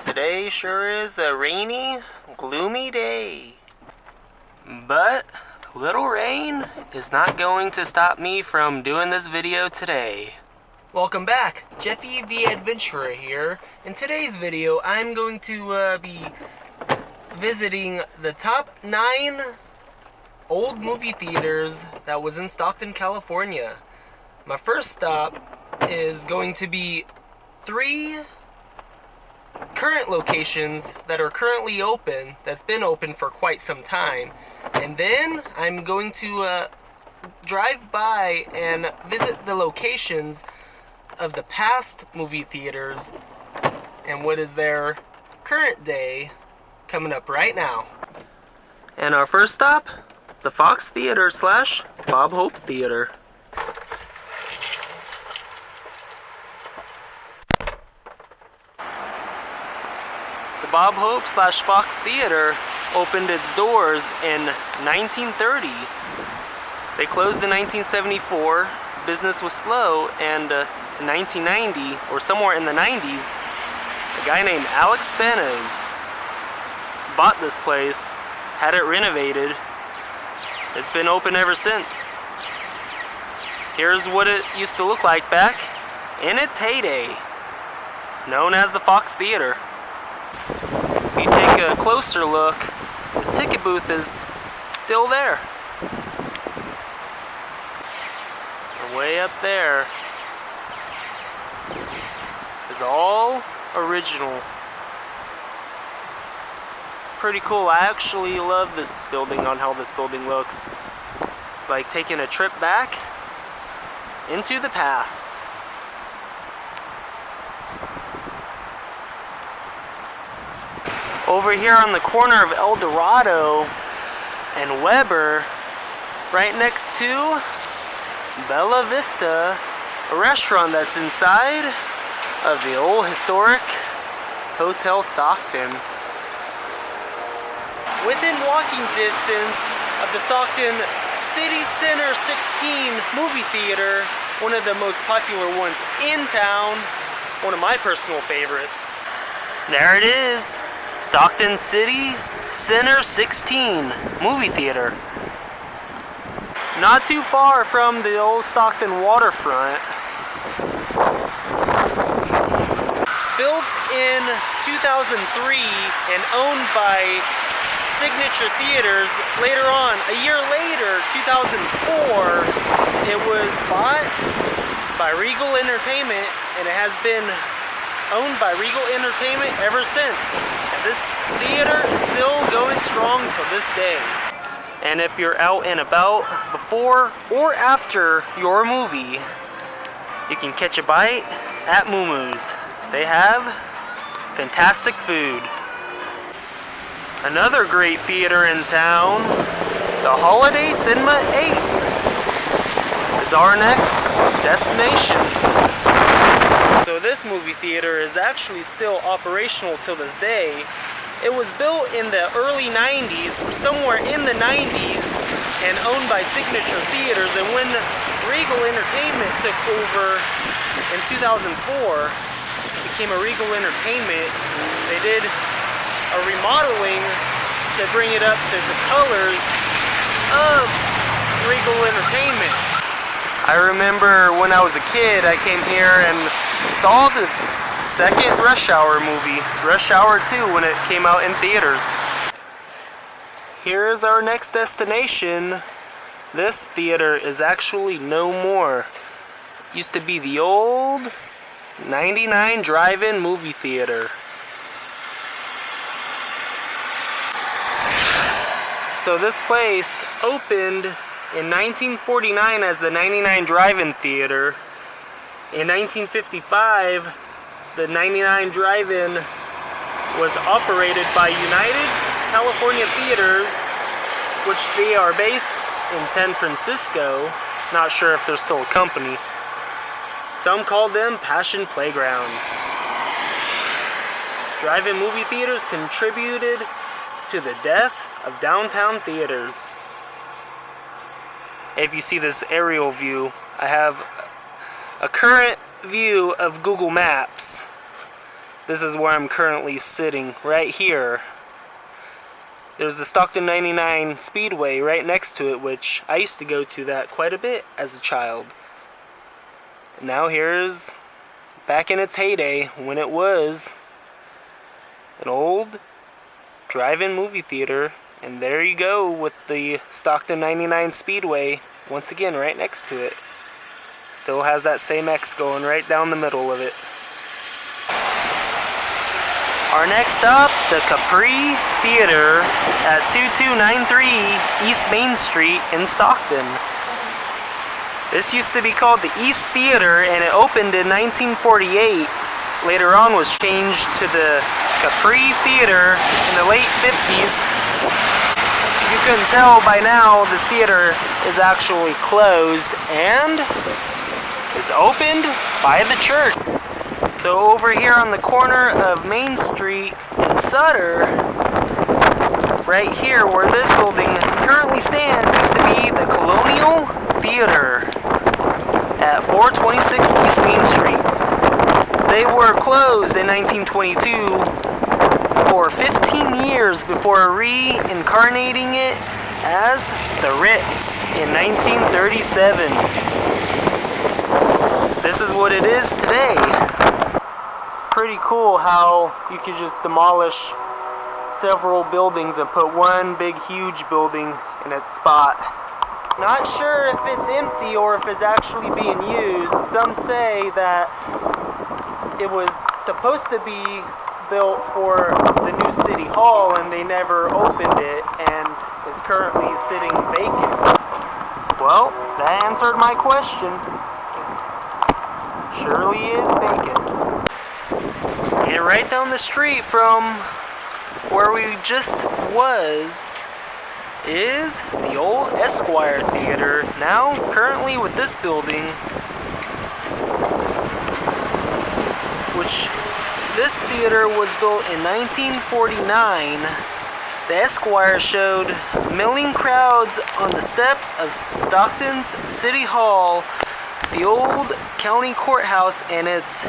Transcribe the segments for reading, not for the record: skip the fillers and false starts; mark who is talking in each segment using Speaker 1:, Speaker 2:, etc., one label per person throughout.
Speaker 1: Today sure is a rainy, gloomy day. But a little rain is not going to stop me from doing this video today. Welcome back, Jeffy the Adventurer here. In today's video, I'm going to be visiting the top 9 old movie theaters that was in Stockton, California. My first stop is going to be 3 current locations that are currently open, that's been open for quite some time. And then I'm going to drive by and visit the locations of the past movie theaters and what is their current day coming up right now. And our first stop, the Fox Theater / Bob Hope Theater. The Bob Hope / Fox Theater opened its doors in 1930. They closed in 1974. Business was slow, and in 1990, or somewhere in the 90s, a guy named Alex Spanos bought this place, had it renovated. It's been open ever since. Here's what it used to look like back in its heyday, known as the Fox Theater. If you take a closer look, the ticket booth is still there. And way up there is all original. Pretty cool. I actually love this building, on how this building looks. It's like taking a trip back into the past. Over here on the corner of El Dorado and Weber, right next to Bella Vista, a restaurant that's inside of the old historic Hotel Stockton. Within walking distance of the Stockton City Center 16 movie theater, one of the most popular ones in town, one of my personal favorites. There it is. Stockton City Center 16 movie theater. Not too far from the old Stockton waterfront. Built in 2003 and owned by Signature Theaters. Later on, a year later, 2004, it was bought by Regal Entertainment, and it has been owned by Regal Entertainment ever since. This theater is still going strong till this day. And if you're out and about before or after your movie, you can catch a bite at Moo Moo's. They have fantastic food. Another great theater in town, the Holiday Cinema 8, is our next destination. So this movie theater is actually still operational till this day. It was built in the early 90s, or somewhere in the 90s, and owned by Signature Theaters. And when Regal Entertainment took over in 2004, it became a Regal Entertainment. They did a remodeling to bring it up to the colors of Regal Entertainment. I remember when I was a kid, I came here and saw the second Rush Hour movie, Rush Hour 2, when it came out in theaters. Here is our next destination. This theater is actually no more. It used to be the old 99 Drive-In movie theater. So this place opened in 1949 as the 99 Drive-In Theater. In 1955, the 99 Drive-In was operated by United California Theaters, which they are based in San Francisco. Not sure if they're still a company. Some called them Passion Playgrounds. Drive-in movie theaters contributed to the death of downtown theaters. If you see this aerial view, I have a current view of Google Maps. this is where I'm currently sitting, right here. There's the Stockton 99 Speedway right next to it, which I used to go to that quite a bit as a child. And now here's back in its heyday when it was an old drive-in movie theater. And there you go with the Stockton 99 Speedway once again right next to it. Still has that same X going right down the middle of it. Our next stop, the Capri Theater at 2293 East Main Street in Stockton. This used to be called the East Theater, and it opened in 1948. Later on was changed to the Capri Theater in the late 50s. You couldn't tell by now, this theater is actually closed and is opened by the church. So over here on the corner of Main Street in Sutter, right here where this building currently stands, used to be the Colonial Theater at 426 East Main Street. They were closed in 1922 for 15 years before reincarnating it as the Ritz in 1937. This is what it is today. It's pretty cool how you could just demolish several buildings and put one big huge building in its spot. Not sure if it's empty or if it's actually being used. Some say that it was supposed to be built for the new city hall and they never opened it and is currently sitting vacant. Well, that answered my question. Surely is vacant. And right down the street from where we just was is the old Esquire Theater. Now, currently with this building, which this theater was built in 1949. The Esquire showed milling crowds on the steps of Stockton's City Hall, the old county courthouse and its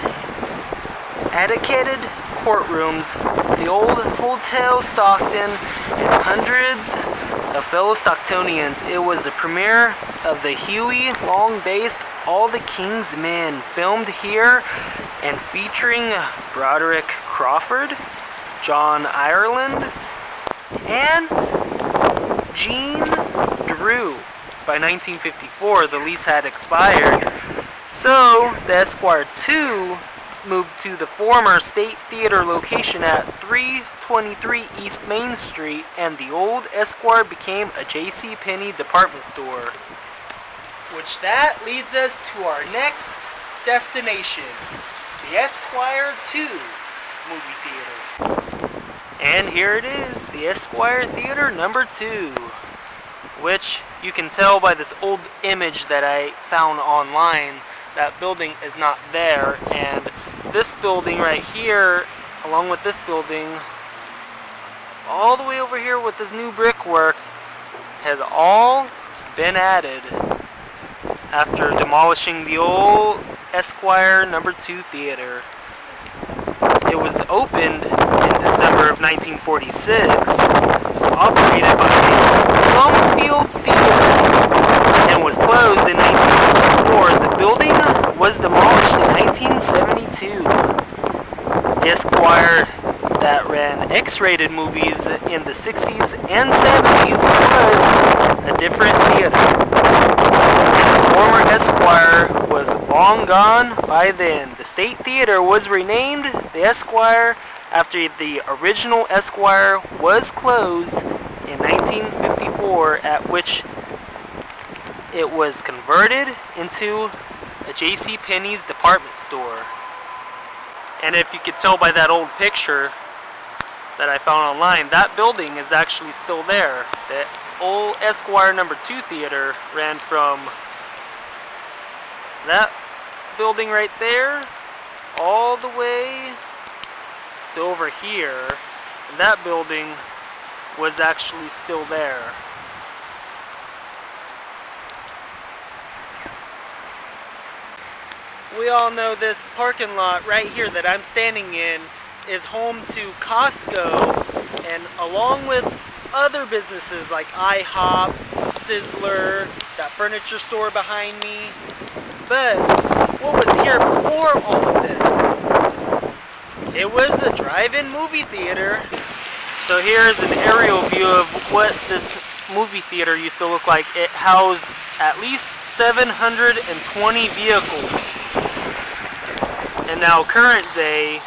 Speaker 1: dedicated courtrooms, the old Hotel Stockton, and hundreds of fellow Stocktonians. It was the premiere of the Huey Long-based All the King's Men, filmed here and featuring Broderick Crawford, John Ireland, and Jean Drew. By 1954, the lease had expired, so the Esquire 2 moved to the former State Theater location at 323 East Main Street, and the old Esquire became a JCPenney department store. Which that leads us to our next destination, the Esquire 2 movie theater. And here it is, the Esquire Theater number 2, which you can tell by this old image that I found online. That building is not there, and this building right here, along with this building, all the way over here with this new brickwork, has all been added after demolishing the old Esquire number 2 theater. It was opened in December of 1946. It was operated by Bloomfield Theaters and was closed in 1954. The building was demolished in 1972. The Esquire that ran X-rated movies in the 60s and 70s was a different theater. The former Esquire was long gone by then. The State Theater was renamed the Esquire after the original Esquire was closed in 1954, at which it was converted into a JCPenney's department store. And if you could tell by that old picture that I found online, that building is actually still there. The old Esquire number 2 theater ran from that building right there all the way to over here, and that building was actually still there. We all know this parking lot right here that I'm standing in is home to Costco, and along with other businesses like IHOP, Sizzler, that furniture store behind me. But what was here before all of this? It was a drive-in movie theater. So here's an aerial view of what this movie theater used to look like. It housed at least 720 vehicles. And now current day,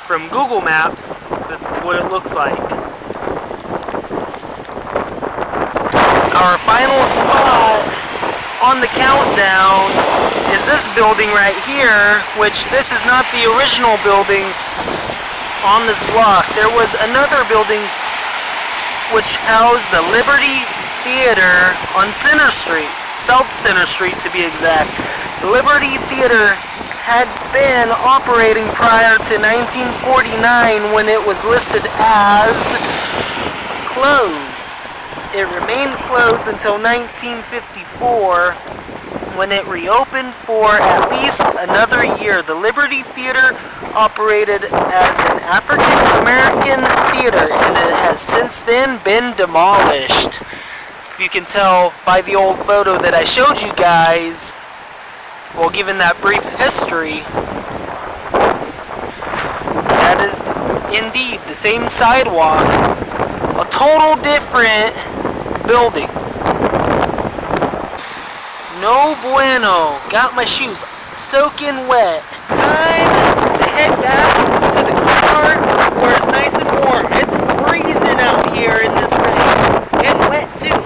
Speaker 1: from Google Maps, this is what it looks like. Our final spot on the countdown is this building right here, which this is not the original building on this block. There was another building which housed the Liberty Theater on Center Street, South Center Street to be exact. The Liberty Theater had been operating prior to 1949 when it was listed as closed. It remained closed until 1954 when it reopened for at least another year. The Liberty Theater operated as an African American theater, and it has since then been demolished. If you can tell by the old photo that I showed you guys, well, given that brief history, that is indeed the same sidewalk, a total different building. No bueno. Got my shoes soaking wet. Time to head back to the car where it's nice and warm. It's freezing out here in this rain. And wet too.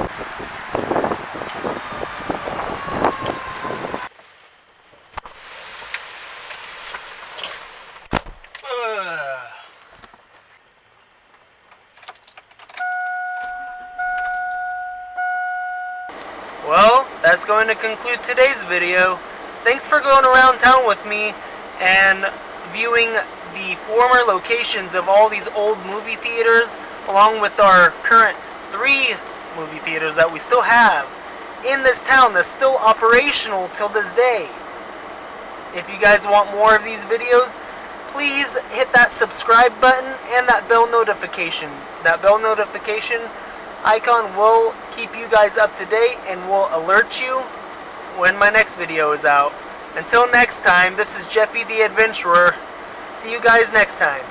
Speaker 1: Well, that's going to conclude today's video. Thanks for going around town with me and viewing the former locations of all these old movie theaters, along with our current 3 movie theaters that we still have in this town that's still operational till this day. If you guys want more of these videos, please hit that subscribe button and that bell notification. That bell notification icon will keep you guys up to date and will alert you when my next video is out. Until next time, this is Jeffy the Adventurer. See you guys next time.